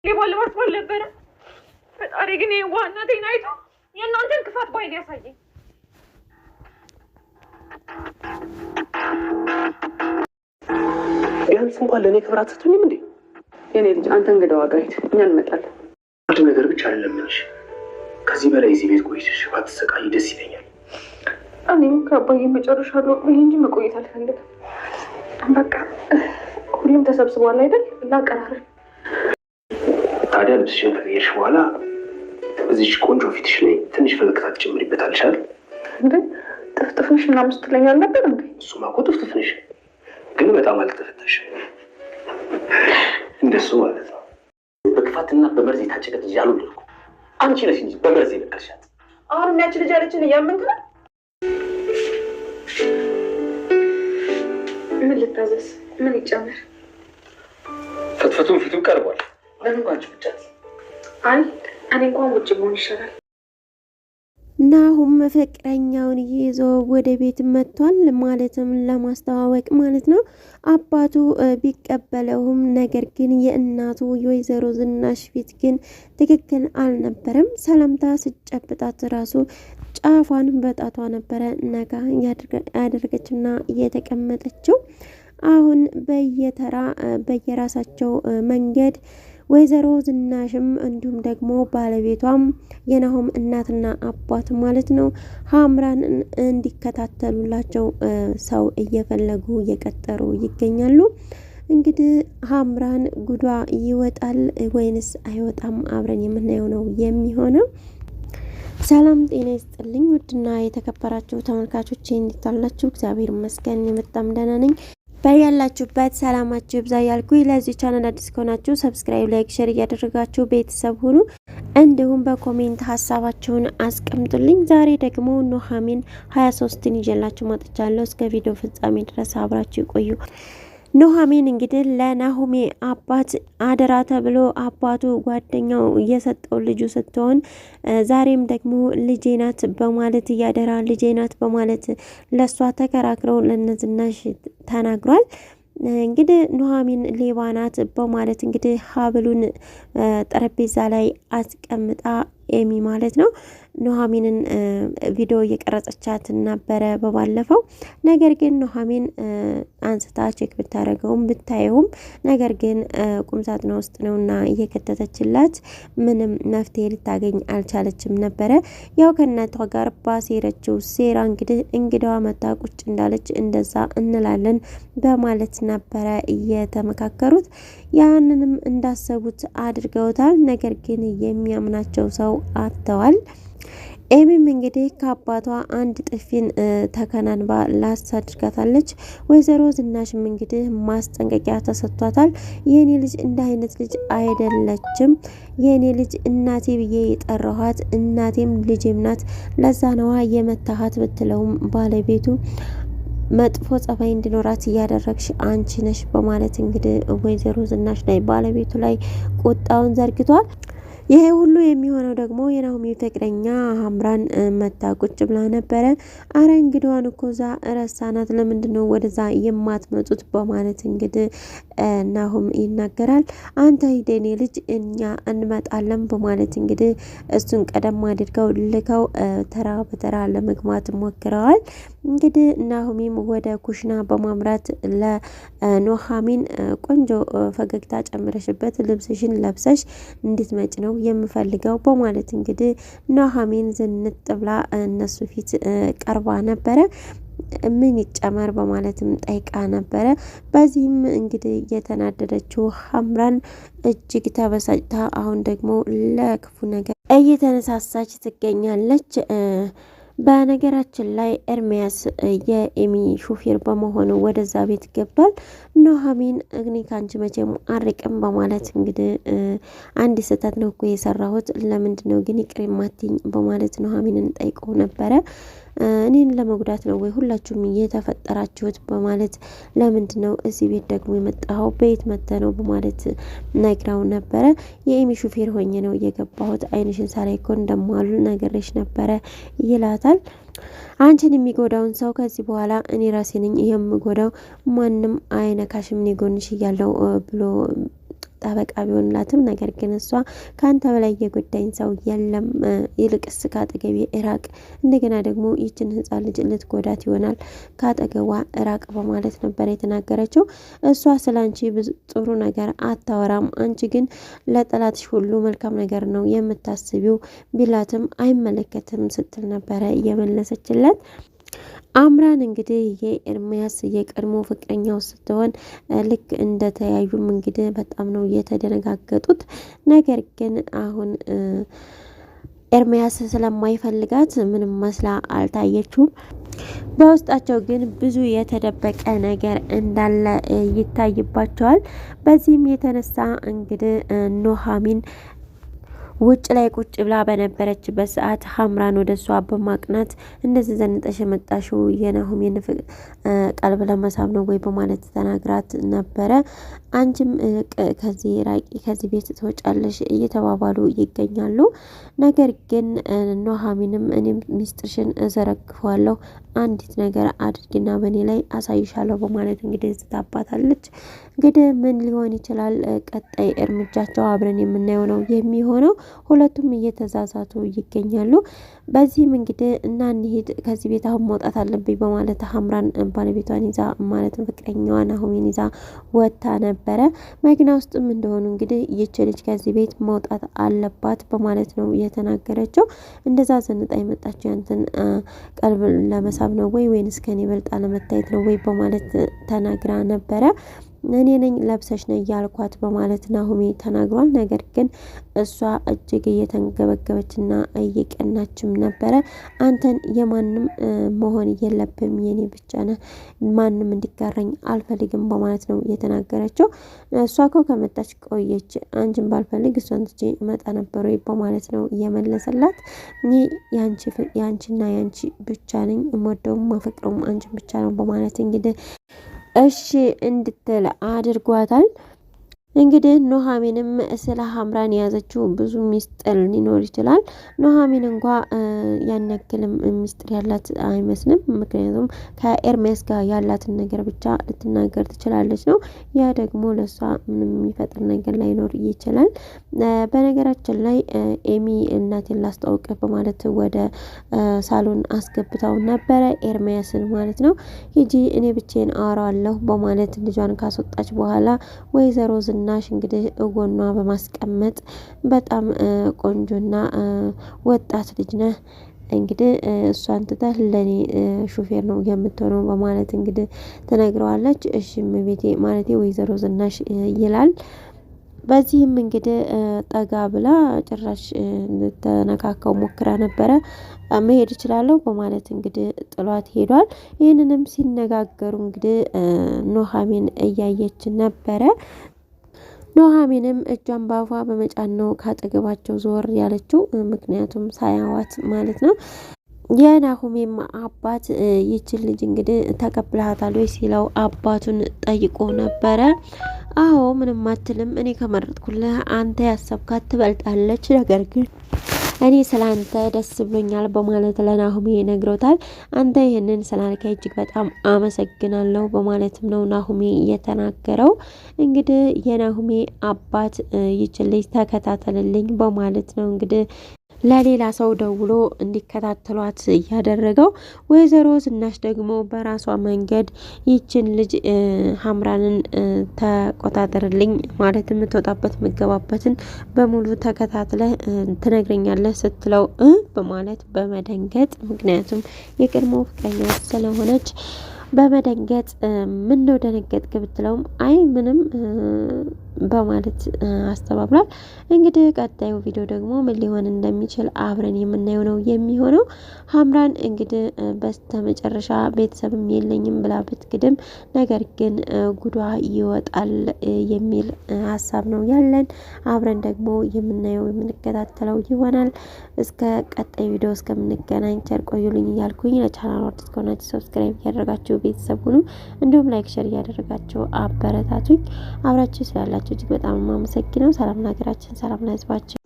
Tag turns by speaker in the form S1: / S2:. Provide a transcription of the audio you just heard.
S1: ሊባልባት ባልነበረ ፈጣሪ ግን የዋህነቴን አይቶ የእናንተን ክፋት ባይን ያሳየኝ።
S2: ቢያንስ እንኳን ለእኔ ክብር አትሰጡኝም እንዴ?
S3: የኔ ልጅ አንተ እንግዳ ዋጋ ሂድ፣ እኛ እንመጣለን።
S2: አንድ ነገር ብቻ አልለምንሽ፣ ከዚህ በላይ እዚህ ቤት ቆይተሽ ባትሰቃይ ደስ ይለኛል።
S3: እኔም ከአባዬ መጨረሻ ነው እንጂ መቆየት አልፈልግም። በቃ ሁሉም ተሰብስቧል አይደል? ላቀራረብ።
S2: ታዲያ ልብስሽን ከቀየርሽ በኋላ እዚች ቆንጆ ፊትሽ ላይ ትንሽ ፈገግታ ትጨምሪበታለሽ አይደል?
S3: እንዴ ጥፍጥፍንሽ እና ምስት ላይ ያልነበር እንዴ?
S2: እሱማ እኮ ጥፍጥፍንሽ ግን በጣም አልተፈታሽም። እንደሱ ማለት ነው። በክፋትና በመርዝ የታጨቀ ልጅ አልወለድኩ። አንቺ ነሽ እንጂ በመርዝ የነቀልሻት።
S3: አሁን ያቺ ልጅ አለችን እያመንክ ነው? ምን ልታዘዝ? ምን ይጨመር?
S2: ፍትፍቱን ፊቱን ቀርቧል። ለምን አንቺ ብቻት?
S3: አይ እኔ እንኳን ውጭ መሆን ይሻላል።
S4: ናሁም ፍቅረኛውን ይዞ ወደ ቤት መጥቷል። ማለትም ለማስተዋወቅ ማለት ነው። አባቱ ቢቀበለውም ነገር ግን የእናቱ የወይዘሮ ዝናሽ ፊት ግን ትክክል አልነበረም። ሰላምታ ስጨብጣት ራሱ ጫፏን በጣቷ ነበረ ነጋ ያደረገችና እየተቀመጠችው። አሁን በየተራ በየራሳቸው መንገድ ወይዘሮ ዝናሽም እንዲሁም ደግሞ ባለቤቷም የናሁም እናትና አባት ማለት ነው ሀምራን እንዲከታተሉላቸው ሰው እየፈለጉ እየቀጠሩ ይገኛሉ። እንግዲህ ሀምራን ጉዷ ይወጣል ወይንስ አይወጣም? አብረን የምናየው ነው የሚሆነው። ሰላም ጤና ይስጥልኝ ውድና የተከበራችሁ ተመልካቾቼ እንዴት አላችሁ? እግዚአብሔር ይመስገን በጣም ደህና ነኝ። በያላችሁበት ሰላማችሁ ይብዛ ያልኩኝ። ለዚህ ቻናል አዲስ ከሆናችሁ ሰብስክራይብ፣ ላይክ፣ ሼር እያደረጋችሁ ቤተሰብ ሁኑ። እንዲሁም በኮሜንት ሀሳባችሁን አስቀምጡልኝ። ዛሬ ደግሞ ኑሐሚን 23ን ይዤላችሁ መጥቻለሁ። እስከ ቪዲዮ ፍጻሜ ድረስ አብራችሁ ይቆዩ። ኑሐሚን እንግዲህ ለናሁሜ አባት አደራ ተብሎ አባቱ ጓደኛው የሰጠው ልጁ ስትሆን ዛሬም ደግሞ ልጄ ናት በማለት እያደራ ልጄ ናት በማለት ለሷ ተከራክረው ለነዝናሽ ተናግሯል። እንግዲህ ኑሐሚን ሌባ ናት በማለት እንግዲህ ሀብሉን ጠረጴዛ ላይ አስቀምጣ ኤሚ ማለት ነው ኑሐሚንን ቪዲዮ እየቀረጸቻት ነበረ በባለፈው። ነገር ግን ኑሐሚን አንስታ ቼክ ብታደርገውም ብታየውም ነገር ግን ቁምሳጥኗ ውስጥ ነውና እየከተተችላት ምንም መፍትሄ ልታገኝ አልቻለችም ነበረ። ያው ከእናቷ ጋር ባሴረችው ሴራ እንግዲህ እንግዳዋ መታ ቁጭ እንዳለች እንደዛ እንላለን በማለት ነበረ እየተመካከሩት። ያንንም እንዳሰቡት አድርገውታል። ነገር ግን የሚያምናቸው ሰው አጥተዋል። ኤሚም እንግዲህ ከአባቷ አንድ ጥፊን ተከናንባ ላስ አድርጋታለች። ወይዘሮ ዝናሽም እንግዲህ ማስጠንቀቂያ ተሰጥቷታል። የኔ ልጅ እንደ አይነት ልጅ አይደለችም፣ የኔ ልጅ እናቴ ብዬ የጠራኋት እናቴም ልጄም ናት፣ ለዛ ነዋ የመታሃት ብትለውም ባለቤቱ መጥፎ ጸባይ እንዲኖራት እያደረግሽ አንቺ ነሽ በማለት እንግዲህ ወይዘሮ ዝናሽ ላይ ባለቤቱ ላይ ቁጣውን ዘርግቷል። ይሄ ሁሉ የሚሆነው ደግሞ የናሁሜ ፍቅረኛ ሀምራን መታ ቁጭ ብላ ነበረ። አረ እንግዲዋን እኮ እዛ ረሳናት፣ ለምንድነው ወደዛ የማትመጡት በማለት እንግዲህ ናሁም ይናገራል። አንተ ሂደኔ ልጅ እኛ እንመጣለን በማለት እንግዲህ እሱን ቀደም አድርገው ልከው ተራ በተራ ለመግባት ሞክረዋል። እንግዲህ ናሁሜም ወደ ኩሽና በማምራት ለኑሐሚን ቆንጆ ፈገግታ ጨምረሽበት ልብስሽን ለብሰሽ እንድትመጭ ነው የምፈልገው በማለት እንግዲህ ኑሐሚን ዝንጥ ብላ እነሱ ፊት ቀርባ ነበረ። ምን ይጨመር በማለትም ጠይቃ ነበረ። በዚህም እንግዲህ የተናደደችው ሀምራን እጅግ ተበሳጭታ አሁን ደግሞ ለክፉ ነገር እየተነሳሳች ትገኛለች። በነገራችን ላይ ኤርሚያስ የኤሚ ሹፌር በመሆኑ ወደዛ ቤት ገብቷል። ኑሐሚን እግኒ ካንቺ መቼም አርቅም በማለት እንግዲህ አንድ ስህተት ነው እኮ የሰራሁት፣ ለምንድን ነው ግን ይቅር የማትይኝ በማለት ኑሐሚንን ጠይቆ ነበረ። እኔን ለመጉዳት ነው ወይ ሁላችሁም የተፈጠራችሁት በማለት ለምንድን ነው እዚህ ቤት ደግሞ የመጣኸው በየት መጥተህ ነው በማለት ነግራው ነበረ። የኤሚ ሹፌር ሆኜ ነው የገባሁት፣ አይንሽን ሳላይ እኮ እንደማሉ ነገርሽ ነበረ ይላታል። አንቺን የሚጎዳውን ሰው ከዚህ በኋላ እኔ ራሴ ነኝ የምጎዳው፣ ማንም አይነካሽም፣ እኔ ጎንሽ እያለው ብሎ ጠበቃ ቢሆንላትም ነገር ግን እሷ ከአንተ በላይ የጎዳኝ ሰው የለም፣ ይልቅስ ካጠገቤ እራቅ፣ እንደገና ደግሞ ይችን ህፃን ልጅ ልትጎዳት ይሆናል፣ ካጠገቧ እራቅ በማለት ነበር የተናገረችው። እሷ ስለ አንቺ ጥሩ ነገር አታወራም፣ አንቺ ግን ለጠላትሽ ሁሉ መልካም ነገር ነው የምታስቢው ቢላትም አይመለከትም ስትል ነበረ እየመለሰችለት። አምራን እንግዲህ የኤርሚያስ የቀድሞ ፍቅረኛው ስትሆን ልክ እንደተያዩም እንግዲህ በጣም ነው የተደነጋገጡት። ነገር ግን አሁን ኤርሚያስ ስለማይፈልጋት ምንም መስላ አልታየችውም። በውስጣቸው ግን ብዙ የተደበቀ ነገር እንዳለ ይታይባቸዋል። በዚህም የተነሳ እንግዲህ ኑሐሚን ውጭ ላይ ቁጭ ብላ በነበረችበት ሰዓት ሀምራን ወደ እሷ በማቅናት እንደዚህ ዘንጠሽ የመጣሽው የናሆሜን ቀልብ ለመሳብ ነው ወይ በማለት ተናግራት ነበረ። አንቺም ከዚህ ራቂ፣ ከዚህ ቤት ትወጫለሽ እየተባባሉ ይገኛሉ። ነገር ግን ኑሐሚንም እኔም ሚስጥርሽን እዘረግፈዋለሁ፣ አንዲት ነገር አድርጊና በእኔ ላይ አሳይሻለሁ በማለት እንግዲህ ዝታባታለች። እንግዲህ ምን ሊሆን ይችላል ቀጣይ እርምጃቸው አብረን የምናየው ነው የሚሆነው። ሁለቱም እየተዛዛቱ ይገኛሉ። በዚህም እንግዲህ እና እንሂድ ከዚህ ቤት አሁን መውጣት አለብኝ በማለት ሀምራን ባለቤቷን ይዛ ማለት ፍቅረኛዋን ናሆሜን ይዛ ወጥታ ነበረ። መኪና ውስጥም እንደሆኑ እንግዲህ ይች ልጅ ከዚህ ቤት መውጣት አለባት በማለት ነው የተናገረችው። እንደዛ ዘንጣ የመጣችው ያንተን ቀልብ ለመሳብ ነው ወይ ወይንስ ከኔ በልጣ ለመታየት ነው ወይ በማለት ተናግራ ነበረ። እኔ ነኝ ለብሰሽ ነው ያልኳት በማለት ናሆሜ ተናግሯል። ነገር ግን እሷ እጅግ እየተንገበገበችና እየቀናችም ነበረ። አንተን የማንም መሆን የለብም የኔ ብቻ ነህ፣ ማንም እንዲጋራኝ አልፈልግም በማለት ነው የተናገረችው። እሷ እኮ ከመጣች ቆየች፣ አንቺን ባልፈልግ እሷን ትቼ እመጣ ነበር ወይ በማለት ነው እየመለሰላት። እኔ ያንቺና ያንቺ ብቻ ነኝ፣ እምወደውም ማፈቅረውም አንቺን ብቻ ነው በማለት እንግዲህ እሺ እንድትል አድርጓታል። እንግዲህ ኑሐሚንም ስለ ሀምራን የያዘችው ብዙ ሚስጥር ሊኖር ይችላል። ኑሐሚን እንኳ ያን ያክልም ሚስጥር ያላት አይመስልም። ምክንያቱም ከኤርሚያስ ጋር ያላትን ነገር ብቻ ልትናገር ትችላለች ነው። ያ ደግሞ ለሷ ምንም የሚፈጥር ነገር ላይኖር ይችላል። በነገራችን ላይ ኤሚ እናቴን ላስተዋውቅ በማለት ወደ ሳሎን አስገብታው ነበረ፣ ኤርሚያስን ማለት ነው። ሂጂ እኔ ብቻዬን አወራዋለሁ በማለት ልጇን ካስወጣች በኋላ ወይዘሮ ዝናሽ እንግዲህ እጎኗ በማስቀመጥ በጣም ቆንጆና ወጣት ልጅ ነህ እንግዲህ እሷን ትተህ ለኔ ሹፌር ነው የምትሆነው በማለት እንግዲህ ተነግረዋለች። እሺም ቤቴ ማለቴ ወይዘሮ ዝናሽ ይላል። በዚህም እንግዲህ ጠጋ ብላ ጭራሽ ተነካካው ሞክራ ነበረ። መሄድ እችላለሁ በማለት እንግዲህ ጥሏት ሄዷል። ይህንንም ሲነጋገሩ እንግዲህ ኑሐሚን እያየች ነበረ። ኑሐሚንም እጇን ባፏ በመጫን ነው ካጠገባቸው ዞር ያለችው፣ ምክንያቱም ሳያዋት ማለት ነው። የናሆሜም አባት ይችን ልጅ እንግዲህ ተቀብለሃታል ወይ ሲለው አባቱን ጠይቆ ነበረ። አዎ ምንም አትልም፣ እኔ ከመረጥኩልህ አንተ ያሰብካት ትበልጣለች፣ ነገር ግን እኔ ስላንተ ደስ ብሎኛል በማለት ለናሆሜ ነግሮታል። አንተ ይህንን ስላልከኝ እጅግ በጣም አመሰግናለሁ በማለትም ነው ናሆሜ የተናገረው። እንግዲህ የናሆሜ አባት ይችን ልጅ ተከታተልልኝ በማለት ነው እንግዲህ ለሌላ ሰው ደውሎ እንዲከታተሏት ያደረገው። ወይዘሮ ዝናሽ ደግሞ በራሷ መንገድ ይችን ልጅ ሀምራንን ተቆጣጠርልኝ ማለት የምትወጣበት የምትገባበትን በሙሉ ተከታትለ ትነግረኛለህ ስትለው በማለት በመደንገጥ ምክንያቱም የቀድሞ ፍቅረኛ ስለሆነች በመደንገጥ ምን ነው ደነገጥክ ብትለውም አይ ምንም በማለት አስተባብሏል። እንግዲህ ቀጣዩ ቪዲዮ ደግሞ ምን ሊሆን እንደሚችል አብረን የምናየው ነው የሚሆነው። ሀምራን እንግዲህ በስተመጨረሻ ቤተሰብም የለኝም ብላ ብትክድም ነገር ግን ጉዷ ይወጣል የሚል ሀሳብ ነው ያለን። አብረን ደግሞ የምናየው የምንከታተለው ይሆናል። እስከ ቀጣይ ቪዲዮ እስከምንገናኝ ቸር ቆዩልኝ እያልኩኝ ለቻናሉ አዲስ ከሆናችሁ ሰብስክራይብ እያደረጋችሁ ቤተሰብ ሁኑ። እንዲሁም ላይክ ሸር እያደረጋችሁ አበረታቱኝ። አብራችሁ ስላላችሁ እጅግ በጣም የማመሰግነው። ሰላም ለሀገራችን፣ ሰላም ለሕዝባችን።